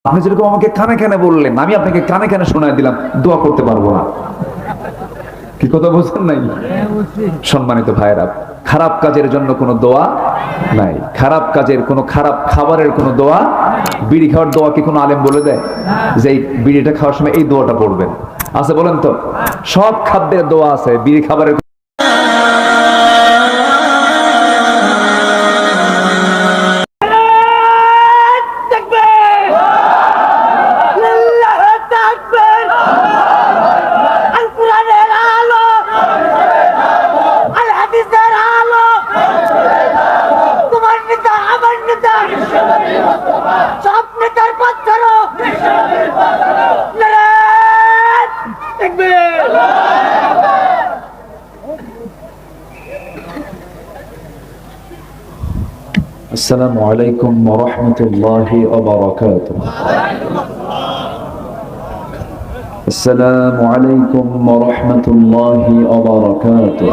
আপনি যেরকম আমাকে কানে কানে বললেন, আমি আপনাকে কানে কানে শোনায় দিলাম, দোয়া করতে পারবো না। কি কথা বলছেন নাই? সম্মানিত ভাইরা, খারাপ কাজের জন্য কোনো দোয়া নাই, খারাপ কাজের কোনো, খারাপ খাবারের কোনো দোয়া। বিড়ি খাওয়ার দোয়া কি কোনো আলেম বলে দেয় যে এই বিড়িটা খাওয়ার সময় এই দোয়াটা পড়বেন? আছে বলেন তো? সব খাদ্যের দোয়া আছে, বিড়ি খাবারের السلام عليكم ورحمة الله وبركاته. السلام عليكم ورحمة الله وبركاته.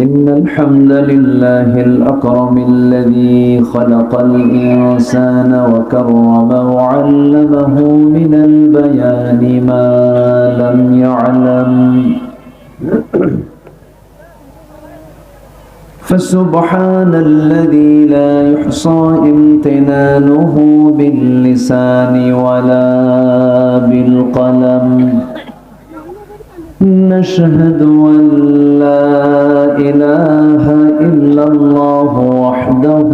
إن الحمد لله الأكرم الذي خلق الإنسان وكرم وعلمه من البيان ما لم يعلم. فسبحان الذي لا يحصى امتنانه باللسان ولا بالقلم. نشهد أن لا إله إلا الله وحده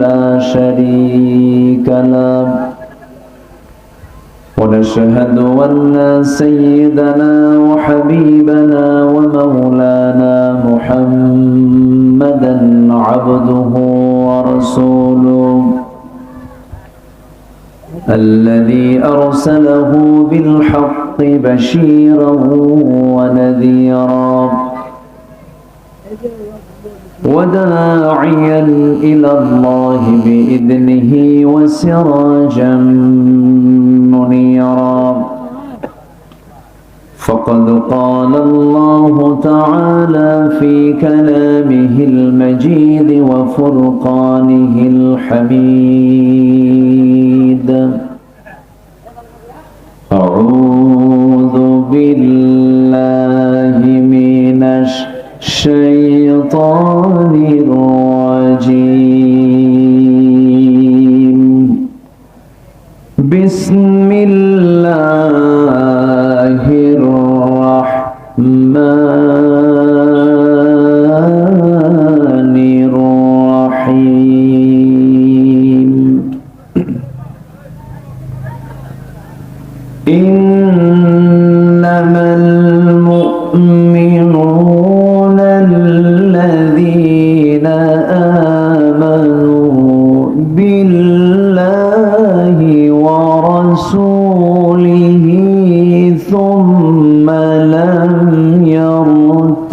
لا شريك له، ونشهد أن سيدنا وحبيبنا ومولانا محمدا عبده ورسوله الذي أرسله بالحق بشيرا ونذيرا وداعيا إلى الله بإذنه وسراجا منيرا. فقد قال الله تعالى في كلامه المجيد وفرقانه الحميد: أعوذ بالله من الشيطان الرجيم. بسم الله الرحمن الرحيم. إنما المؤمنون الذين آمنوا بالله ورسوله ثم لم يرتابوا.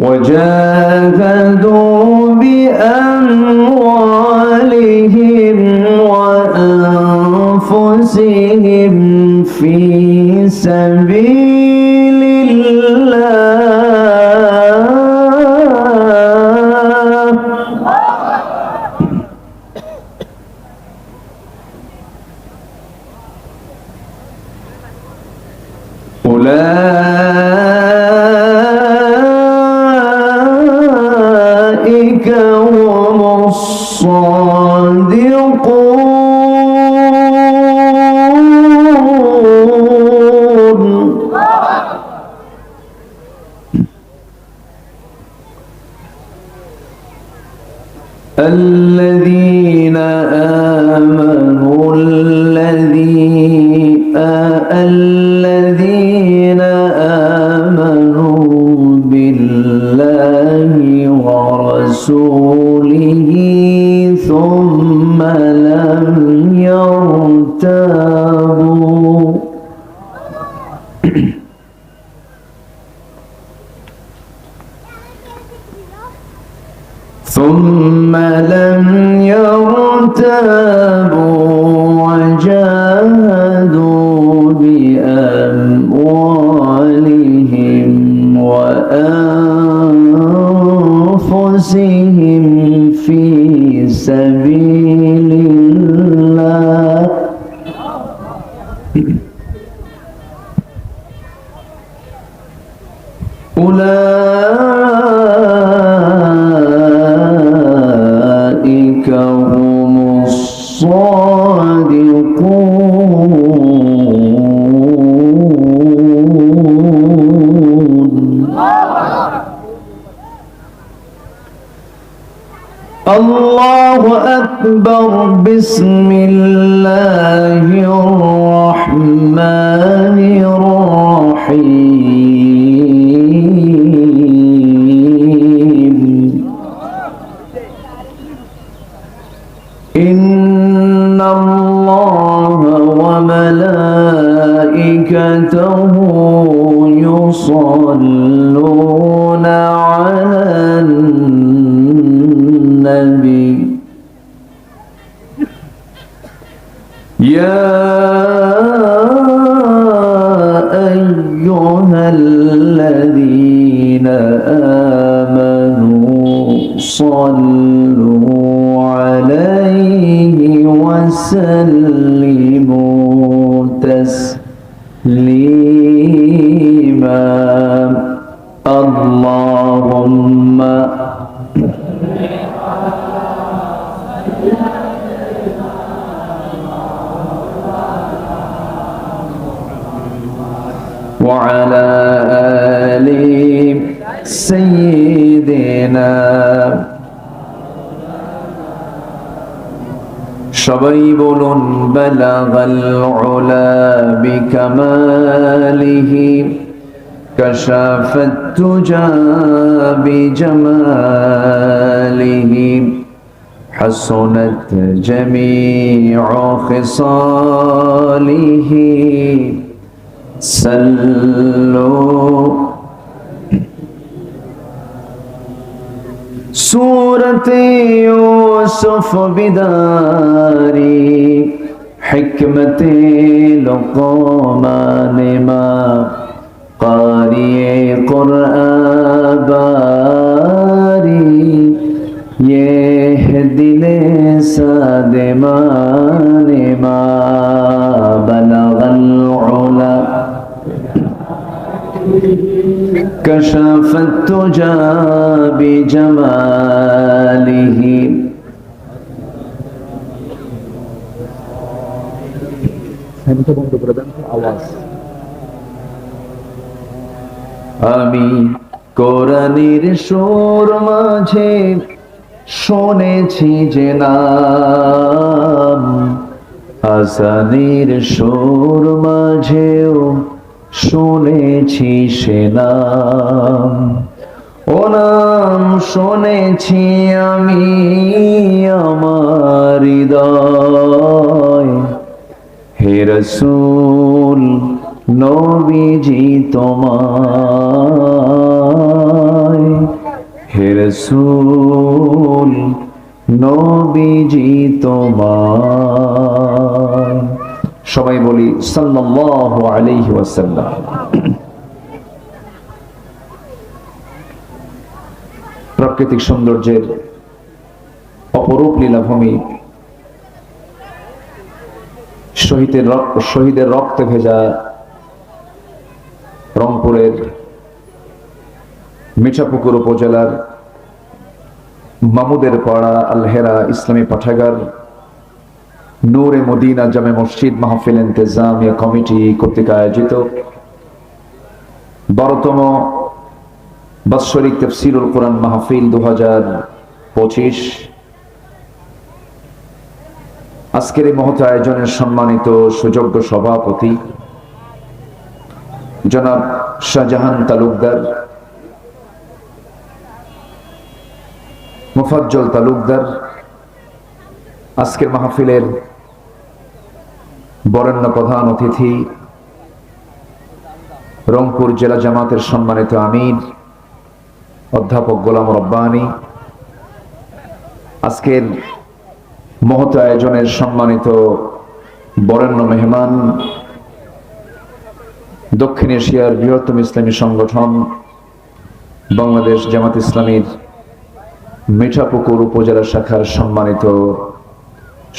وجاهدوا بأموالهم وأنفسهم في سبيل الله. أولئك هم الصادقون. الذين آمنوا بالله ورسوله رسوله ثم لم يرتابوا ثم لم يرتابوا وجاهدوا بأموالهم وأنفسهم في سبيل الله أولئك هم الصادقون. الله أكبر. بسم الله الرحمن الرحيم. إن الله وملائكته يصلون على النبي يا أيها الذين آمنوا صلوا عليه وسلموا تسليما. اللهم وعلى آل سيدنا সবাই বলুন বালাগাল উলা বিকামালিহি কাশাফাত তুজা বিজামালিহি হাসনাত জামিউ খিসালিহি সাল্লু सूरते यूसुफ बिदारी हिकमते लुक़मान मा क़ारिए क़ुरआन बारी ये दिले सादमान मा बलगल उला كشف التجى بجماله আমি কোরআনের সুর মাঝে শুনেছি যে নাম, হাসানের সুর মাঝেও শুনেছি সে নাম। ও নাম শুনেছি আমি আমার হৃদয়, হে রাসূল নবীজি তোমায়, হে রাসূল নবীজি তোমায়। সবাই বলি সাল্লাল্লাহু আলাইহি ওয়াসাল্লাম। প্রাকৃতিক সৌন্দর্যের অপরূপ লীলাভূমি, শহীদের রক্তে ভেজা রংপুরের মিঠাপুকুর উপজেলার মামুদের পাড়া আল হেরা ইসলামী পাঠাগার নূরে মদিনা জামে মসজিদ মাহফিল ইন্তেজামিয়া কমিটি কর্তৃক আয়োজিত 12তম বাৎসরিক তাফসীরুল কোরআন মাহফিল 2025 আজকের এই মহৎ আয়োজনের সম্মানিত সুযোগ্য সভাপতি জনাব শাহজাহান তালুকদার, মোফাজ্জল তালুকদার আজকের মাহফিলের বরেণ্য প্রধান অতিথি, রংপুর জেলা জামাতের সম্মানিত আমির অধ্যাপক গোলাম রব্বানী, আজকের মহৎ আয়োজনের সম্মানিত বরেণ্য মেহমান, দক্ষিণ এশিয়ার বৃহত্তম ইসলামী সংগঠন বাংলাদেশ জামাত ইসলামীর মিঠাপুকুর উপজেলা শাখার সম্মানিত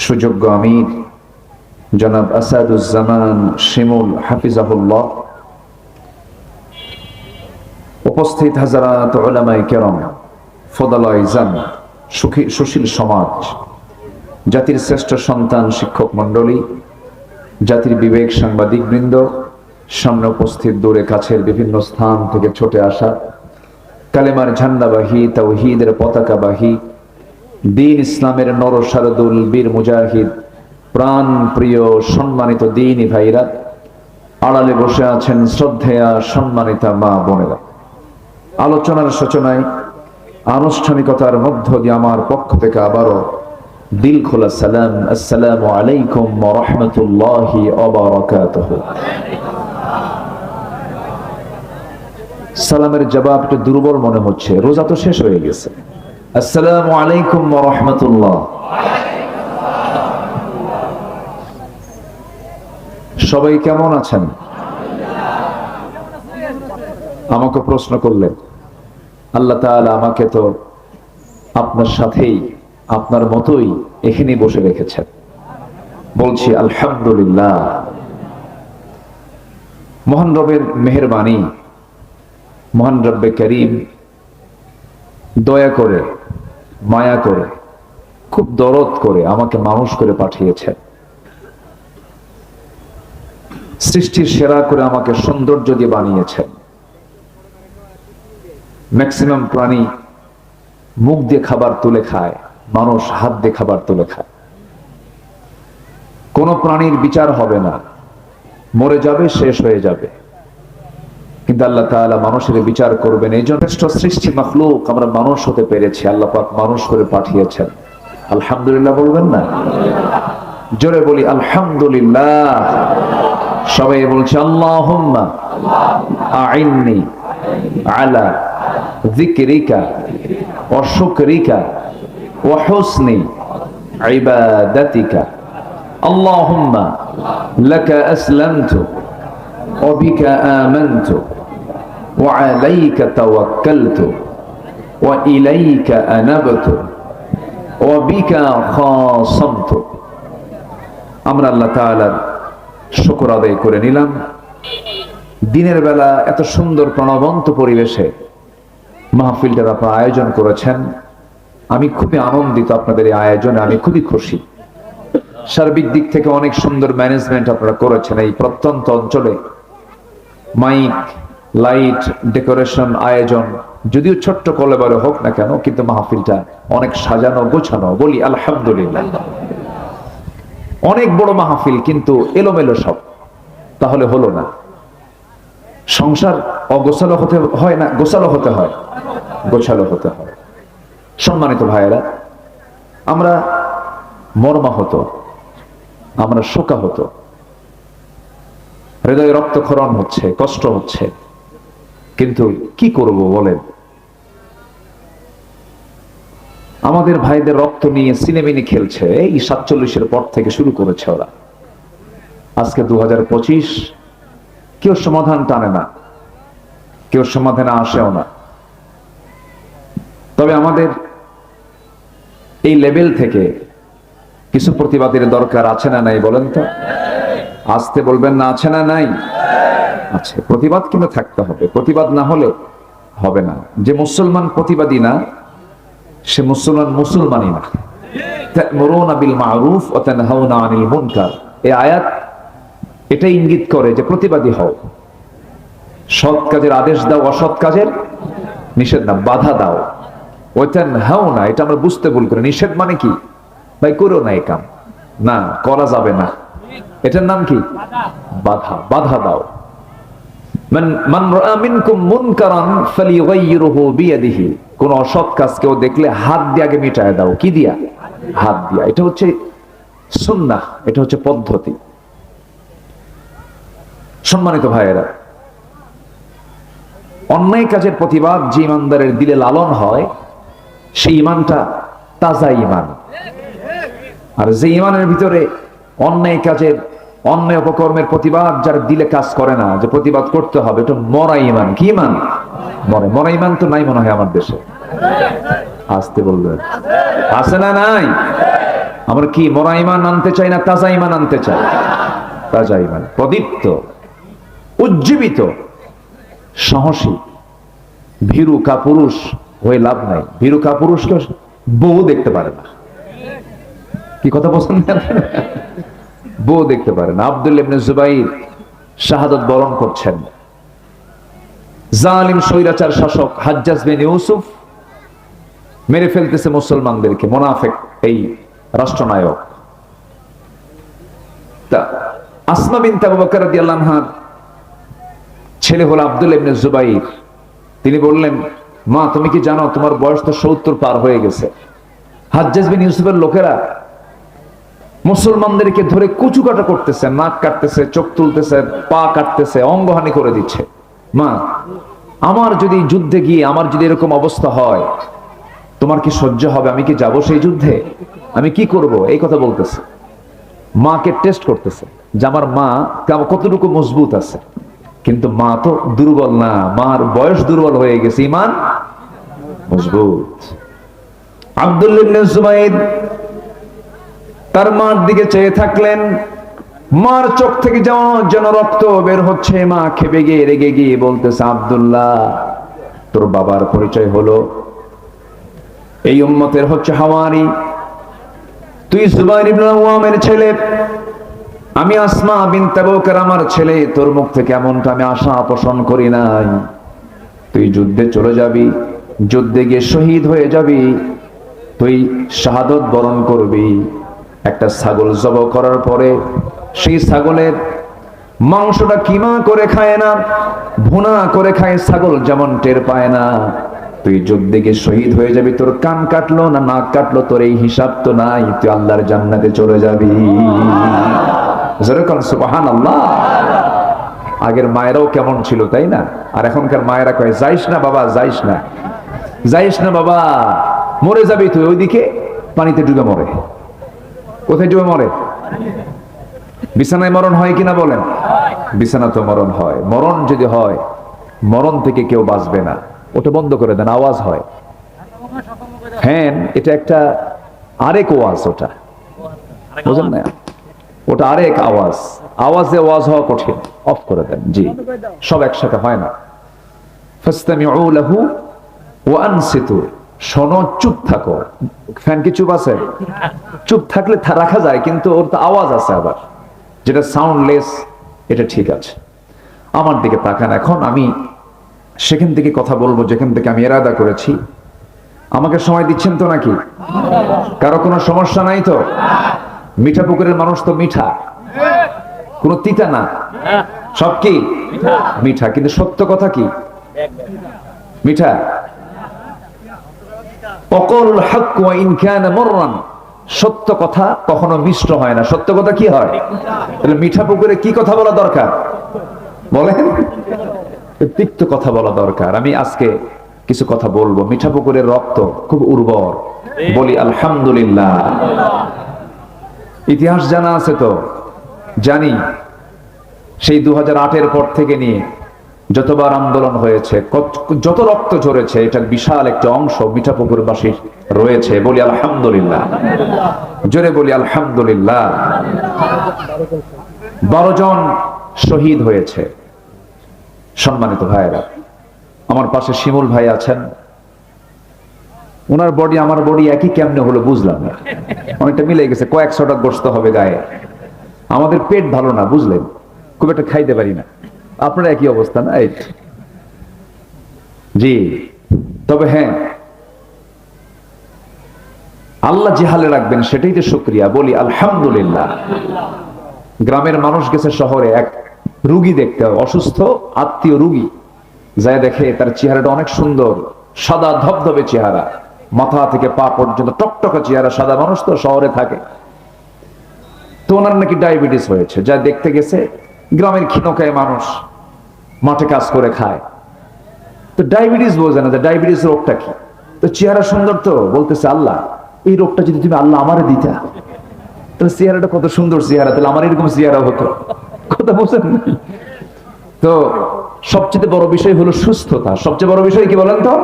সুযোগ্য আমির জনাব আসাদুজ্জামান শিমুল হাফিজাহুল্লাহ, উপস্থিত হাজারাত উলামায়ে কেরাম, ফদালায়ে ইজাম, সুশীল সমাজ, জাতির শ্রেষ্ঠ সন্তান শিক্ষক মণ্ডলী, জাতির বিবেক সাংবাদিক বৃন্দ, সামনে উপস্থিত দূরে কাছের বিভিন্ন স্থান থেকে ছুটে আসা কালেমার ঝান্ডাবাহী, তাওহীদের পতাকাবাহী, দ্বীন ইসলামের নরসারদুল বীর মুজাহিদ, প্রাণ প্রিয় সম্মানিত দ্বীনী ভাইরা, আড়ালে বসে আছেন শ্রদ্ধেয়া সম্মানিতা মা বোনেরা, আলোচনার সূচনায় আনুষ্ঠানিকতার মধ্য দিয়ে আমার পক্ষ থেকে আবারও দিল খোলা সালাম, আসসালামু আলাইকুম ওয়া রাহমাতুল্লাহি ওয়া বারাকাতুহু। সালামের জবাব একটু দুর্বল মনে হচ্ছে, রোজা তো শেষ হয়ে গেছে। আসসালামু আলাইকুম ওয়া রাহমাতুল্লাহ। সবাই কেমন আছেন? আমাকে প্রশ্ন করলেন, আল্লাহ তাআলা আমাকে তো আপনার সাথেই আপনার মতোই এখানে বসে রেখেছেন, বলছি আলহামদুলিল্লাহ। মহান রবের মেহেরবানি, মহান রব্বে করিম দয়া করে, মায়া করে, খুব দরদ করে আমাকে মানুষ করে পাঠিয়েছেন, সৃষ্টির সেরা করে আমাকে সৌন্দর্য দিয়ে বানিয়েছেন। ম্যাক্সিমাম প্রাণী মুখ দিয়ে খাবার তুলে খায়, মানুষ হাত দিয়ে খাবার তুলে খায়। কোন প্রাণীর বিচার হবে না, মরে যাবে, শেষ হয়ে যাবে, কিন্তু আল্লাহ তাআলা মানুষের বিচার করবেন। এই জন্য শ্রেষ্ঠ সৃষ্টি মাখলুক আমরা মানুষ হতে পেরেছি, আল্লাহ পাক মানুষ করে পাঠিয়েছেন। আলহামদুলিল্লাহ বলবেন না? জোরে বলি আলহামদুলিল্লাহ। সবাই বলছে আল্লাহুম্মা আইন্নি আলা যিকরিকা ওয়া শুকরিকা ওয়া হুসনি ইবাদাতিকা। আল্লাহুম্মা লাকা আসলামতু ওয়া বিকা আমানতু ওয়া আলাইকা তাওয়াক্কালতু ওয়া ইলাইকা আনাবতু ওয়া বিকা খাসামতু। আমরা আল্লাহ তাআলার শুকর আদায় করে নিলাম। দিনের বেলা এত সুন্দর প্রাণবন্ত পরিবেশে মাহফিলটার আপনারা আয়োজন করেছেন, আমি খুবই আনন্দিত। আপনাদের এই আয়োজনে আমি খুবই খুশি। সার্বিক দিক থেকে অনেক সুন্দর ম্যানেজমেন্ট আপনারা করেছেন। এই প্রত্যন্ত অঞ্চলে মাইক, লাইট, ডেকোরেশন, আয়োজন যদিও ছোট্ট কলেবরে হোক না কেন, কিন্তু মাহফিলটা অনেক সাজানো গোছানো, বলি আলহামদুলিল্লাহ। অনেক বড় মাহফিল কিন্তু এলোমেলো সব, তাহলে হলো না। সংসার অগোছালো হতে হয় না, গোছালো হতে হয়, গোছালো হতে হয়। সম্মানিত ভাইয়েরা, আমরা মর্মাহত, আমরা শোকাহত, হৃদয়ে রক্তক্ষরণ হচ্ছে, কষ্ট হচ্ছে, কিন্তু কি করব বলেন? আমাদের ভাইদের রক্ত নিয়ে সিনেমিনি খেলছে। এই 47-এর পর থেকে শুরু করেছে ওরা, আজকে 2025। কেউ সমাধান টানে না, কেউ সমাধানে আসেও না। তবে আমাদের এই লেভেল থেকে কিছু প্রতিবাদের দরকার আছে না নাই বলেন তো? আসতে বলবেন না, আছে না নাই? আছে। প্রতিবাদ কিন্তু থাকতে হবে, প্রতিবাদ না হলে হবে না। যে মুসলমান প্রতিবাদী না, সে মুসলমানই না। তা'মুরুনা বিল মা'রুফ ওয়া তানহাউনা আনিল মুনকার, এই আয়াত এটা ইঙ্গিত করে যে প্রতিবাদী হও, সৎ কাজের আদেশ দাও, অসৎ কাজের নিষেধ না, বাধা দাও। ওয়া তানহাউনা, এটা আমরা বুঝতে ভুল করি। নিষেধ মানে কি? ভাই করো না এই কাম, না করা যাবে না, এটার নাম কি? বাধা। বাধা দাও। মান রাআ মিনকুম মুনকারান ফালিয়ুগাইয়িরহু বিয়াদিহি, কোন অসৎ কাজ কেউ দেখলে হাত দিয়ে আগে মিটায় দাও। কি দিয়া? হাত দিয়া। এটা হচ্ছে সুন্নাহ, এটা হচ্ছে পদ্ধতি। সম্মানিত ভাইয়েরা, অন্যায় কাজের প্রতিবাদ যে ইমানদারের দিলে লালন হয়, সেই ইমানটা তাজা ইমান। আর যে ইমানের ভিতরে অন্যায় কাজের, অন্যায় অপকর্মের প্রতিবাদ যার দিলে কাজ করে না, যে প্রতিবাদ করতে হবে, এটা মরা ইমান। কি ইমান? মরা ইমান তো নাই মনে হয় আমার দেশে। আসতে বলবেন, আছে না নাই? আমরা কি মরা ইমান আনতে চাই না তাজা ইমান আনতে চাই? তাজা ইমান, প্রদীপ্ত, উজ্জীবিত, সাহসী। ভীরু কাপুরুষ হয়ে লাভ নাই। ভীরু কাপুরুষকে বউ দেখতে পারে না। কি কথা বলছেন? বউ দেখতে পারে না। আব্দুল্লাহ ইবনে জুবাইর শাহাদাত বরণ করছেন। জালিম স্বৈরাচার শাসক হাজ্জাজ বিন ইউসুফ মেরে ফেলতেছে মুসলমানদেরকে, মুনাফিক এই রাষ্ট্রনায়ক। তা আসমা বিনতে আবু বকর রাদিয়াল্লাহু আনহার ছেলে হলো আব্দুল্লাহ ইবনে জুবাইর। তিনি বললেন, মা তুমি কি জানো তোমার বয়স তো 70 পার হয়ে গেছে। হাজ্জাজ বিন ইউসুফের লোকেরা মুসলমানদেরকে ধরে কুচুকাটা করতেছে, নাক কাটতেছে, চোখ তুলতেছে, পা কাটতেছে, অঙ্গহানি করে দিচ্ছে। মা, আমার যদি যুদ্ধে গিয়ে আমার যদি এরকম অবস্থা হয়, তোমার কি সহ্য হবে? আমি কি যাব সেই যুদ্ধে? আমি কি করব? এই কথা বলতেছে। মাকে টেস্ট করতেছে যে আমার মা কতটুকু মজবুত আছে। কিন্তু মা তো দুর্বল না, মার বয়স দুর্বল হয়ে গেছে, ইমান মজবুত। আব্দুল্লাহ ইবনে জুবাইর তার মার দিকে চেয়ে থাকলেন। মার চোখ থেকে যেন রক্ত বের হচ্ছে। মা খেপে গিয়ে রেগে গিয়ে বলতেছে, আব্দুল্লাহ তোর বাবার পরিচয় হলো, এই উম্মতের হচ্ছে হাওয়ারি, তুই জুবাইর ইবনে আওয়ামের ছেলে, আমি আসমা বিনতে আবু বকর আমার ছেলে। তোর মুখ থেকে এমনটা আমি আশা পোষণ করি নাই। তুই যুদ্ধে চলে যাবি, যুদ্ধে গিয়ে শহীদ হয়ে যাবি, তুই শাহাদত বরণ করবি। একটা ছাগল জবাই করার পরে সেই ছাগলের মাংসটা কিমা করে খায় না, ভুনা করে খায় ছাগল, যেমন টের পায় না। তুই যুদ্ধে গিয়ে শহীদ হয়ে যাবি, তোর কান কাটলো না নাক কাটলো তোর এই হিসাব তো নাই, তুই আল্লাহর জান্নাতে চলে যাবি। সুবহানাল্লাহ। আগের মায়েরাও কেমন ছিল তাই না? আর এখনকার মায়েরা কয়, যাইস না বাবা, যাইস না, যাইস না বাবা, মরে যাবি তুই। ওইদিকে পানিতে ডুবে মরে। কোথায় ডুবে মরে? বিছানায় মরণ হয় কিনা বলেন? বিছানা তো মরণ হয়। মরণ যদি হয়, মরণ থেকে কেউ বাঁচবে না। ওটা বন্ধ করে দেন, আওয়াজ হয়। হ্যাঁ, এটা একটা আরেক ওয়াজ, ওটা বুঝেন না? ওটা আরেক আওয়াজ। আওয়াজে ওয়াজ হওয়া কঠিন, অফ করে দেন। জি, সব একসাথে হয় না। ফাসতামিউ লাহু ওয়া আনসিতু, শোনো, চুপ থাকো। ফ্যান কি চুপ আছে? চুপ থাকলে রাখা যায়, কিন্তু ওর তো আওয়াজ আছে আবার, যেটা সাউন্ডলেস, এটা ঠিক আছে। আমার দিকে তাকান। এখন আমি সেখান থেকে কথা বলবো যেখান থেকে আমি ইরাদা করেছি। আমাকে সময় দিচ্ছেন তো নাকি? কারো কোনো সমস্যা নাই তো? মিঠা পুকুরের মানুষ তো মিঠা, কোনো তিতা না, সব কি মিঠা। কিন্তু সত্য কথা কি? মিঠা। অকলুল হক ওয়া ইন কানা মুররান, সত্য কথা কখনো মিষ্ট হয় না। সত্য কথা কি হয়? তাহলে মিঠা পুকুরে কি কথা বলা দরকার বলেন? তিক্ত কথা বলা দরকার। আমি আজকে কিছু কথা বলবো। মিঠা পুকুরের রক্ত খুব উর্বর, বলি আলহামদুলিল্লাহ। ইতিহাস জানা আছে তো? জানি। সেই 2008-এর পর থেকে নিয়ে যতবার আন্দোলন হয়েছে, যত রক্ত ঝরেছে, এটার বিশাল একটা অংশ মিঠাপুকুরবাসীর রয়েছে। বলি আলহামদুলিল্লাহ, জোরে বলি আলহামদুলিল্লাহ। 12 জন শহীদ হয়েছে। সম্মানিত ভাইয়েরা, আমার পাশে শিমুল ভাই আছেন। ওনার বডি আমার বডি একই কেমনে হলো বুঝলাম না, অনেকটা মিলে গেছে। কয়েকশোটা গোস্ত হবে গায়ে। আমাদের পেট ভালো না, বুঝলেন, খুব একটা খাইতে পারি না। আপনারা একই অবস্থা না? জি। তবে হ্যাঁ, আল্লাহ যে হালে রাখবেন সেটাই তো শুকরিয়া। বলি আলহামদুলিল্লাহ। গ্রামের মানুষ গেছে শহরে, এক রুগী দেখতে হয়, অসুস্থ আত্মীয় রুগী যায় দেখে তার চেহারাটা অনেক সুন্দর, সাদা ধবধবে চেহারা, মাথা থেকে পা পর্যন্ত টকটকা চেহারা, সাদা মানুষ তো শহরে থাকে। তো ওনার নাকি ডায়াবেটিস হয়েছে, যা দেখতে গেছে, গ্রামের ক্ষীণকায় মানুষ, মাঠে কাজ করে খায়, তো ডায়াবেটিস বোঝে না যে ডায়াবেটিস রোগটা কি। তো চেহারা সুন্দর, তো বলতেছে আল্লাহ এই রোগটা যদি তুমি আল্লাহ আমারে দিতা, তাহলে চেহারাটা কত সুন্দর চেহারা, তাহলে আমার এরকম চেহারা হতো। কথা বোঝেন না? তো সবচেয়ে বড় বিষয় হলো সুস্থতা। সবচেয়ে বড় বিষয় কি বলেন তো?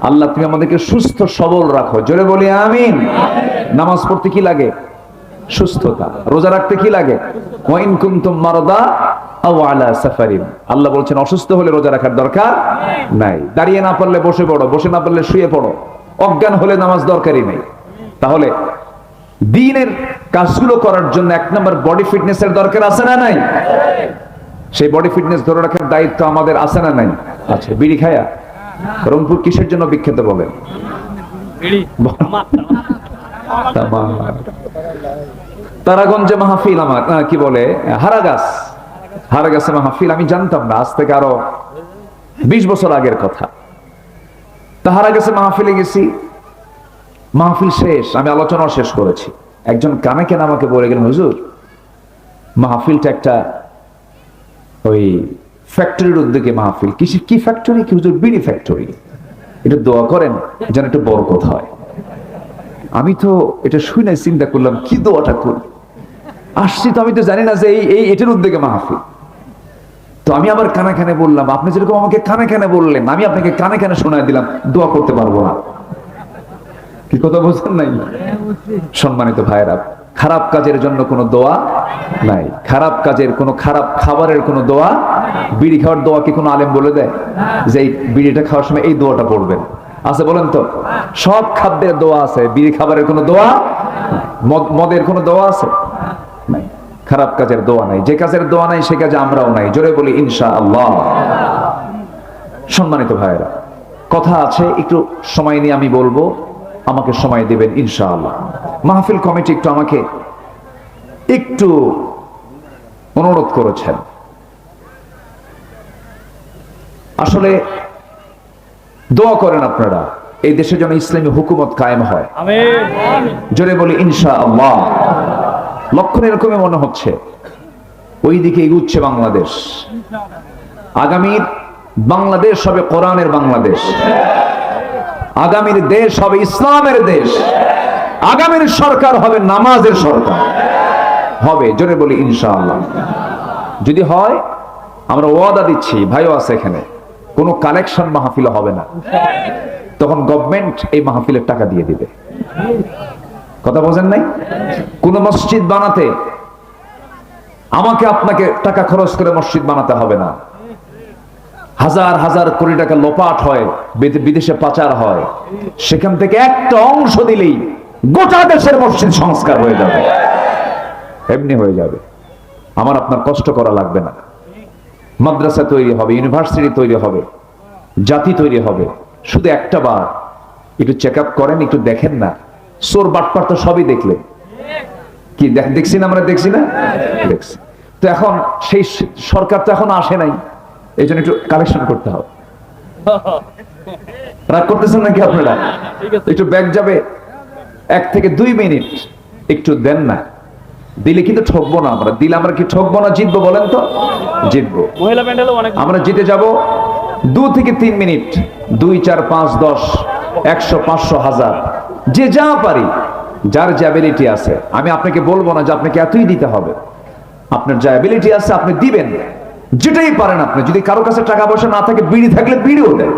আল্লাহ তুমি আমাদেরকে সুস্থ সবল রাখো, জোরে বলি আমিন। নামাজ পড়তে কি লাগে? সুস্থতা। রোজা রাখতে কি লাগে? ওয়াইন কুনতুম মারদা আও আলা সাফারিন, আল্লাহ বলছেন অসুস্থ হলে রোজা রাখার দরকার নাই। দাঁড়িয়ে না পারলে বসে পড়ো, বসে না পারলে শুয়ে পড়ো, অজ্ঞান হলে নামাজ দরকারই নেই। তাহলে দ্বীনের কাজগুলো করার জন্য এক নম্বর বডি ফিটনেসের দরকার আছে না নাই? সেই বডি ফিটনেস ধরে রাখার দায়িত্ব আমাদের আছে না নাই? আছে। বিড়ি খায়া রংপুর কিসের জন্য বিখ্যাত বলেন? তারাগঞ্জে মাহফিল, আমার কি বলে হারাগাছে মাহফিল, আমি জানতাম না, আজ থেকে আরো 20 বছর আগের কথা। তা হারাগাছে মাহফিলে গেছি, মাহফিল শেষ, আমি আলোচনা শেষ করেছি, একজন কানে কেন আমাকে বলে গেলেন, হুজুর মাহফিলটা একটা ওই ফ্যাক্টরির উদ্যোগে মাহফিল। কি ফ্যাক্টরি? কি হুজুর? বিড়ি ফ্যাক্টরি। এটা দোয়া করেন যেন একটু বরকত হয়। আমি তো এটা শুনে চিন্তা করলাম কি দোয়াটা করি, আসছি তো আমি তো জানি না যে এটার উদ্যোগে মাহফিল। তো আমি আবার কানে কানে বললাম, আপনি যেরকম আমাকে কানে কানে বললেন, আমি আপনাকে কানে কানে শোনায় দিলাম, দোয়া করতে পারবো না। কি কথা বলছেন নাই? সম্মানিত ভাইয়েরা, খারাপ কাজের জন্য কোনো দোয়া নাই, খারাপ কাজের কোনো, খারাপ খাবারের কোনো দোয়া। বিড়ি খাওয়ার দোয়া কি কোনো আলেম বলে দেয় যে এই বিড়িটা খাওয়ার সময় এই দোয়াটা পড়বেন? আছে বলেন তো? সব খাদ্যের দোয়া আছে, বিড়ি খাবারের কোনো দোয়া, মদের কোনো দোয়া আছে নাই। খারাপ কাজের দোয়া নাই, যে কাজের দোয়া নাই সে কাজে আমরাও নাই, জোরে বলি ইনশাআল্লাহ। সম্মানিত ভাইয়েরা, কথা আছে, একটু সময় নিয়ে আমি বলবো, আমাকে সময় দিবেন ইনশাআল্লাহ। মাহফিল কমিটি একটু আমাকে একটু অনুরোধ করেছেন, আসলে দোয়া করেন আপনারা এই দেশে যেন ইসলামী হুকুমত কায়েম হয়, জোরে বলি ইনশাআল্লাহ। লক্ষণ এরকমই মনে হচ্ছে, ওইদিকে এগুচ্ছে বাংলাদেশ। আগামীর বাংলাদেশ হবে কোরআনের বাংলাদেশ, আগামীর দেশ হবে ইসলামের দেশ, আগামীর সরকার হবে নামাজের সরকার হবে, জোরে বলি ইনশাআল্লাহ। যদি হয়, আমরা ওয়াদা দিচ্ছি, ভাইও আছে এখানে, কোনো কালেকশন মাহফিল হবে না, তখন গভর্নমেন্ট এই মাহফিলের টাকা দিয়ে দিবে। কথা বোঝেন নাই? কোন মসজিদ বানাতে আমাকে আপনাকে টাকা খরচ করে মসজিদ বানাতে হবে না। হাজার হাজার কোটি টাকা লোপাট হয়, বিদেশে পাচার হয়, সেখান থেকে একটা অংশ দিলেই গোটা দেশের মসজিদ সংস্কার হয়ে যাবে, এমনি হয়ে যাবে। আমার আপনার কষ্ট করা লাগবে না। মাদ্রাসা তৈরি হবে, ইউনিভার্সিটি তৈরি হবে, জাতি তৈরি হবে। শুধু একটা বার একটু চেক আপ করেন, একটু দেখেন না, চোর বাটপার তো সবই দেখলেন, কি দেখছি না আমরা? দেখছি না? দেখছি। তো এখন সেই সরকার তো এখন আসে নাই, এই জন্য একটু কালেকশন করতে হবে। রাগ করতেছেন নাকি আপনারা? একটু ব্যাগ যাবে 1 থেকে 2 মিনিট, একটু দেন না, দিলে কিন্তু ঠকবো না আমরা, দিলে আমরা কি ঠকবো না, জিতবো? বলেন তো, জিতবো। আমরা জিতে যাব 2 থেকে 3 মিনিট, 2, 4, 5, 10, 100, 500, 1000, যে যা পারি, যার যে অ্যাবিলিটি আছে। আমি আপনাকে বলবো না যে আপনাকে এতই দিতে হবে, আপনার যা অ্যাবিলিটি আছে আপনি দিবেন, যেটাই পারেন আপনি। যদি কারো কাছে টাকা পয়সা না থাকে, বিড়ি থাকলে বিড়িও দেন,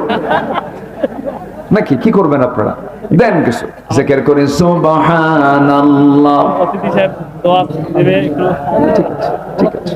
নাকি কি করবেন আপনারা? দেন কিছু, জিকির করেন সুবহানাল্লাহ। ঠিক আছে, ঠিক আছে।